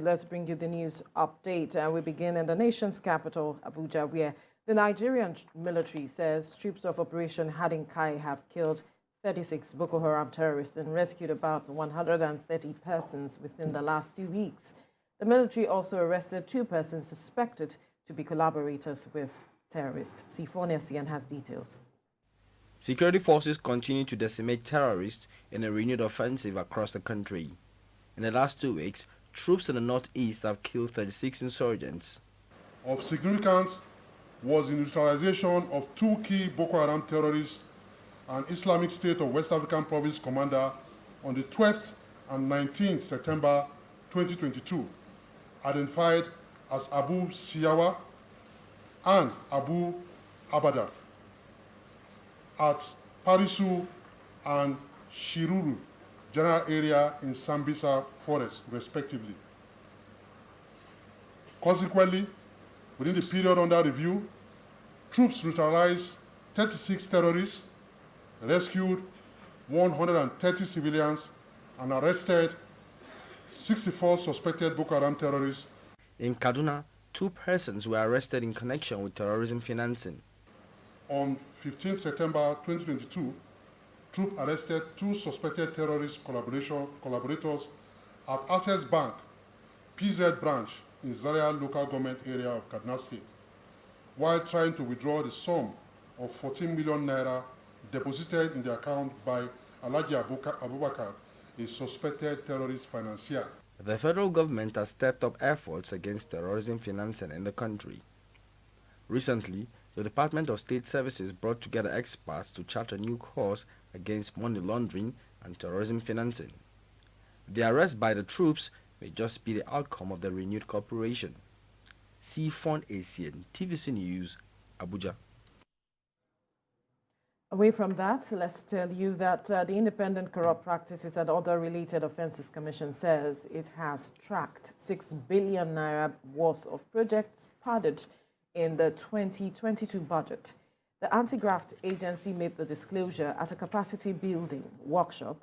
let's bring you the news update. We begin in the nation's capital, Abuja, where the Nigerian military says troops of Operation Hadinkai have killed 36 Boko Haram terrorists and rescued about 130 persons within the last 2 weeks. The military also arrested 2 persons suspected to be collaborators with terrorists. Sifon Essien has details. Security forces continue to decimate terrorists in a renewed offensive across the country. In the last 2 weeks, troops in the northeast have killed 36 insurgents. Of significance was the neutralization of 2 key Boko Haram terrorists and Islamic State of West African Province commander on the 12th and 19th September 2022, identified as Abu Siyawa and Abu Abada at Parisu and Shiruru general area in Sambisa Forest, respectively. Consequently, within the period under review, troops neutralized 36 terrorists, rescued 130 civilians, and arrested 64 suspected Boko Haram terrorists. In Kaduna, 2 persons were arrested in connection with terrorism financing. On 15 September 2022, troops arrested 2 suspected terrorist collaborators at Access Bank, PZ branch in Zaria local government area of Kaduna State, while trying to withdraw the sum of 14 million naira deposited in the account by Alhaji Abubakar, a suspected terrorist financier. The federal government has stepped up efforts against terrorism financing in the country. Recently, the Department of State Services brought together experts to chart a new course against money laundering and terrorism financing. The arrest by the troops may just be the outcome of the renewed cooperation. Sifon Essien, TVC News, Abuja. Away from that, let's tell you that the Independent Corrupt Practices and Other Related Offences Commission says it has tracked 6 billion naira worth of projects padded in the 2022 budget. The anti-graft agency made the disclosure at a capacity building workshop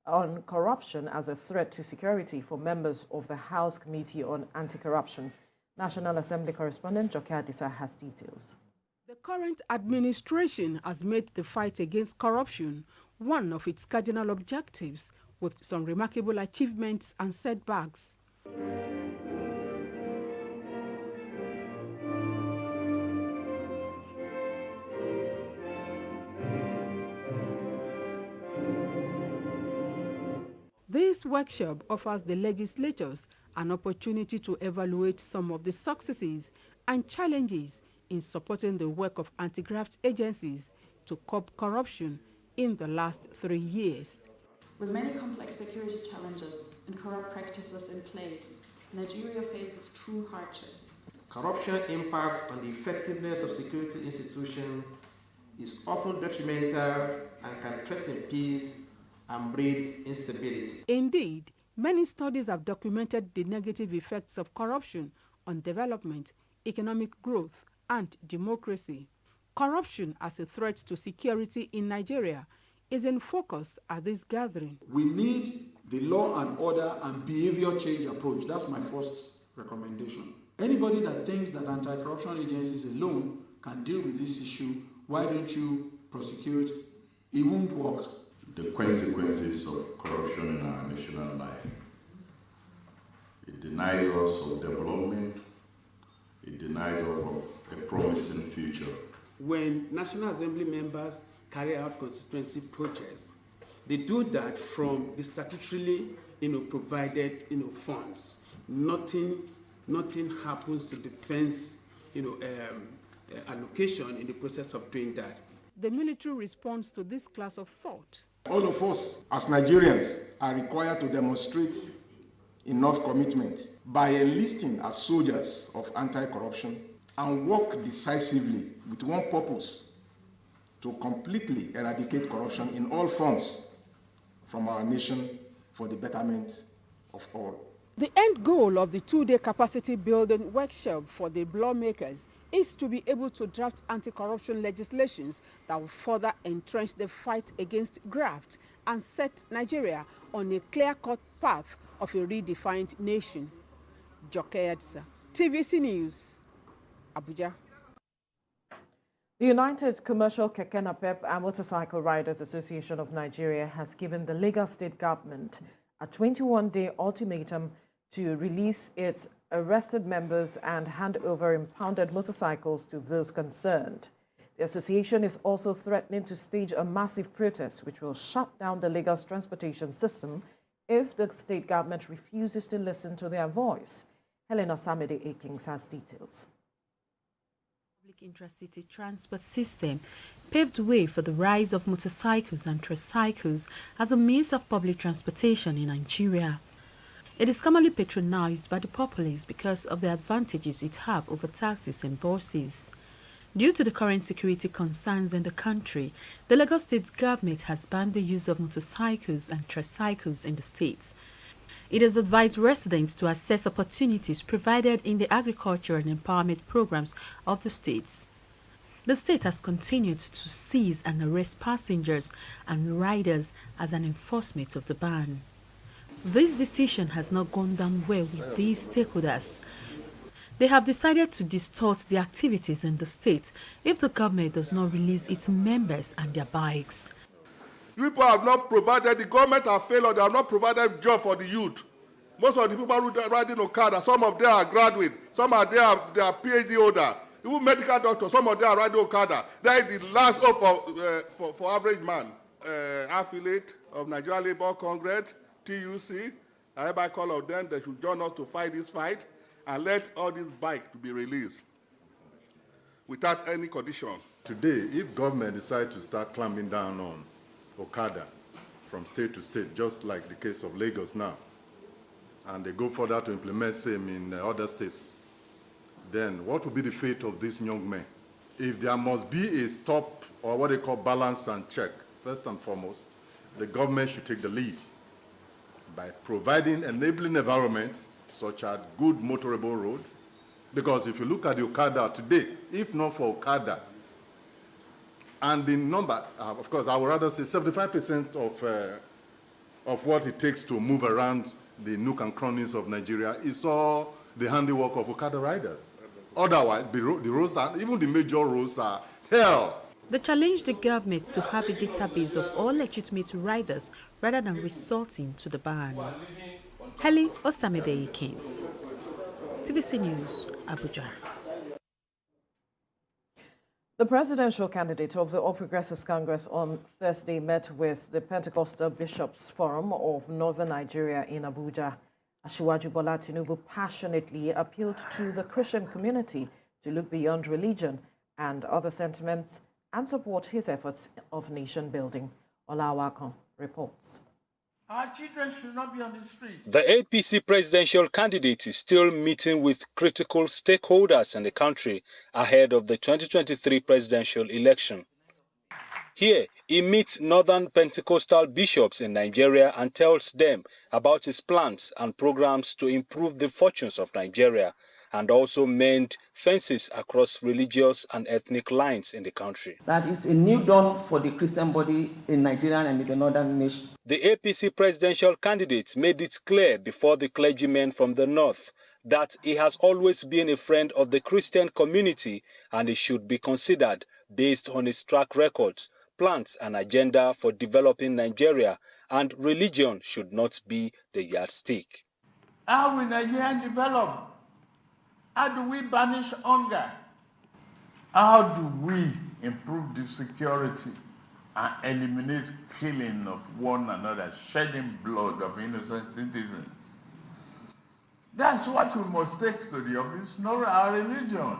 on corruption as a threat to security for members of the House Committee on Anti-Corruption. National Assembly correspondent Joke Adisa has details. The current administration has made the fight against corruption one of its cardinal objectives, with some remarkable achievements and setbacks. This workshop offers the legislators an opportunity to evaluate some of the successes and challenges in supporting the work of anti-graft agencies to curb corruption in the last 3 years. With many complex security challenges and corrupt practices in place, Nigeria faces true hardships. Corruption impact on the effectiveness of security institutions is often detrimental and can threaten peace and breed instability. Indeed, many studies have documented the negative effects of corruption on development, economic growth, and democracy. Corruption as a threat to security in Nigeria is in focus at this gathering. We need the law and order and behavior change approach. That's my first recommendation. Anybody that thinks that anti-corruption agencies alone can deal with this issue, why don't you prosecute? It won't work. The consequences of corruption in our national life. It denies us of development. It denies us of a promising future. When National Assembly members carry out constituency projects, they do that from the statutorily, provided, funds. Nothing happens to defense, allocation in the process of doing that. The military responds to this class of thought. All of us as Nigerians are required to demonstrate enough commitment by enlisting as soldiers of anti-corruption and work decisively with one purpose: to completely eradicate corruption in all forms from our nation for the betterment of all. The end goal of the 2-day capacity building workshop for the lawmakers is to be able to draft anti-corruption legislations that will further entrench the fight against graft and set Nigeria on a clear-cut path of a redefined nation. Joke Edsa, TVC News, Abuja. The United Commercial Keke-Napep and Motorcycle Riders Association of Nigeria has given the Lagos State government a 21-day ultimatum to release its arrested members and hand over impounded motorcycles to those concerned. The association is also threatening to stage a massive protest which will shut down the Lagos transportation system if the state government refuses to listen to their voice. Helena Samede Akings has details. Public intracity transport system paved way for the rise of motorcycles and tricycles as a means of public transportation in Nigeria. It is commonly patronized by the populace because of the advantages it has over taxis and buses. Due to the current security concerns in the country, the Lagos State government has banned the use of motorcycles and tricycles in the state. It has advised residents to assess opportunities provided in the agriculture and empowerment programs of the states. The state has continued to seize and arrest passengers and riders as an enforcement of the ban. This decision has not gone down well with these stakeholders. They have decided to distort the activities in the state if the government does not release its members and their bikes. People have not provided, the government have failed, or they have not provided job for the youth. Most of the people who are riding Okada, some of them are graduates, some are there, they are PhD holder. Even medical doctors, some of them are riding Okada. That is the last hope for average man. Affiliate of Nigeria Labour Congress, TUC, I hereby call on them, they should join us to fight this fight and let all these bikes to be released without any condition. Today, if government decides to start clamping down on Okada from state to state, just like the case of Lagos now, and they go further to implement same in other states, then what will be the fate of these young men? If there must be a stop, or what they call balance and check, first and foremost, the government should take the lead by providing enabling environment such as good motorable road. Because if you look at the Okada today, if not for Okada, and the number, of course, I would rather say 75% of what it takes to move around the nook and crannies of Nigeria is all the handiwork of Okada riders. Otherwise, the roads, even the major roads, are hell. They challenged the government to have a database of all legitimate riders rather than resorting to the ban. Helen Osamide Akins, TVC News, Abuja. The presidential candidate of the All Progressives Congress on Thursday met with the Pentecostal Bishops Forum of Northern Nigeria in Abuja. Asiwaju Bola Tinubu passionately appealed to the Christian community to look beyond religion and other sentiments and support his efforts of nation building. Olawakon reports. Our children should not be on the street. The APC presidential candidate is still meeting with critical stakeholders in the country ahead of the 2023 presidential election. Here, he meets Northern Pentecostal bishops in Nigeria and tells them about his plans and programs to improve the fortunes of Nigeria and also mend fences across religious and ethnic lines in the country. That is a new dawn for the Christian body in Nigeria and in the northern nation. The APC presidential candidate made it clear before the clergymen from the north that he has always been a friend of the Christian community and he should be considered based on his track records, plans and agenda for developing Nigeria, and religion should not be the yardstick. How will Nigeria develop? How do we banish hunger? How do we improve the security and eliminate killing of one another, shedding blood of innocent citizens? That's what we must take to the office, not our religion.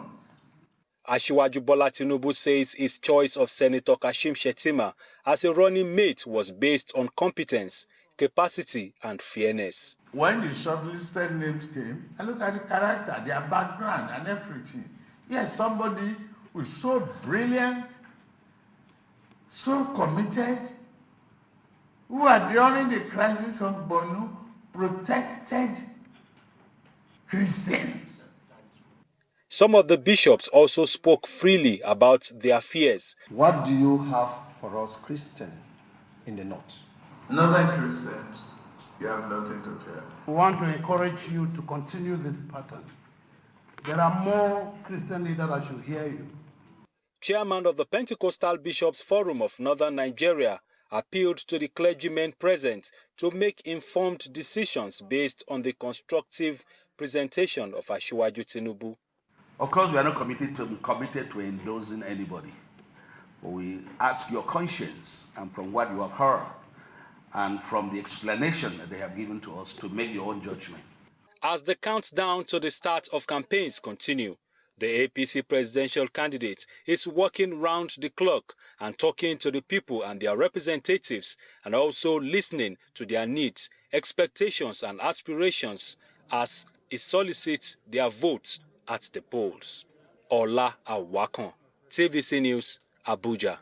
Asiwaju Bola Tinubu says his choice of Senator Kashim Shettima as a running mate was based on competence, capacity and fairness. When the shortlisted names came, I look at the character, their background and everything. Yes, somebody who is so brilliant, so committed, who during the crisis of Borno protected Christians. Some of the bishops also spoke freely about their fears. What do you have for us Christians in the north? Northern Christians, You have nothing to fear. We want to encourage you to continue this pattern. There are more Christian leaders that should hear you. Chairman of the Pentecostal Bishops Forum of Northern Nigeria appealed to the clergymen present to make informed decisions based on the constructive presentation of Asiwaju Tinubu. Of course, we are not committed to endorsing anybody. But we ask your conscience, and from what you have heard, and from the explanation that they have given to us, to make your own judgment. As the countdown to the start of campaigns continue, the APC presidential candidate is working round the clock and talking to the people and their representatives, and also listening to their needs, expectations and aspirations as he solicits their votes at the polls. Ola Awakon, TVC News, Abuja.